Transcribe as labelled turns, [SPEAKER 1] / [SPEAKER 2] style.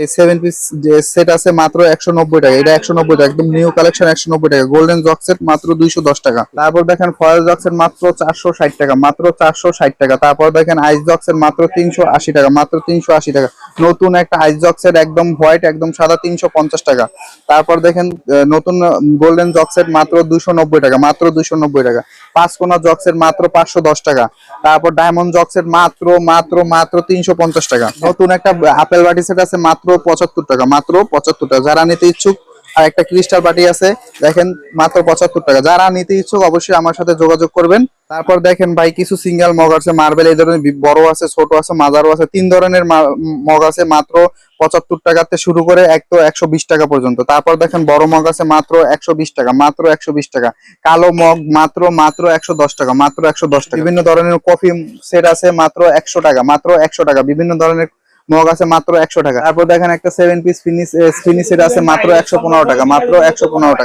[SPEAKER 1] এই 7 পিস যে সেট আছে মাত্র 190 টাকা, এটা 190 টাকা, একদম নিউ কালেকশন 190 টাকা। গোল্ডেন জগ সেট মাত্র 210 টাকা। তারপর দেখেন ফয়েল জগ সেট মাত্র 460 টাকা, মাত্র 460 টাকা। তারপর দেখেন আইস জগ সেট মাত্র 380 টাকা, মাত্র 380 টাকা। নতুন একটা আইস জগ সেট একদম হোয়াইট একদম সাদা 350 টাকা। তারপর দেখেন নতুন গোল্ডেন জগ সেট মাত্র 290 টাকা, মাত্র 290 টাকা। 5 কোনা জগ সেট মাত্র 510 টাকা। তারপর ডায়মন্ড জগ সেট মাত্র মাত্র মাত্র 350 টাকা। নতুন একটা আপেল বাটি সেট আছে মাত্র 75 টাকা, মাত্র 75 টাকা। যারা নিতে ইচ্ছুক, আর একটা ক্রিস্টাল বাটি আছে দেখেন মাত্র 75 টাকা। যারা নিতে ইচ্ছুক অবশ্যই আমার সাথে যোগাযোগ করবেন। তারপর দেখেন ভাই কিছু সিঙ্গেল মগ আছে মার্বেল, এই ধরনের বড় আছে, ছোট আছে, মাঝারও আছে। 3 ধরনের মগ আছে মাত্র 75 টাকাতে শুরু করে 120 টাকা পর্যন্ত। তারপর দেখেন বড় মগ আছে মাত্র 120 টাকা, মাত্র 120 টাকা। কালো মগ মাত্র মাত্র 110 টাকা, মাত্র 110 টাকা। বিভিন্ন ধরনের কফি সেট আছে মাত্র 100 টাকা, মাত্র 100 টাকা। বিভিন্ন ধরনের মগ আছে মাত্র 100 টাকা। তারপর দেখেন একটা 7 পিস ফিনিশ সেট আছে মাত্র 115 টাকা, মাত্র 115 টাকা।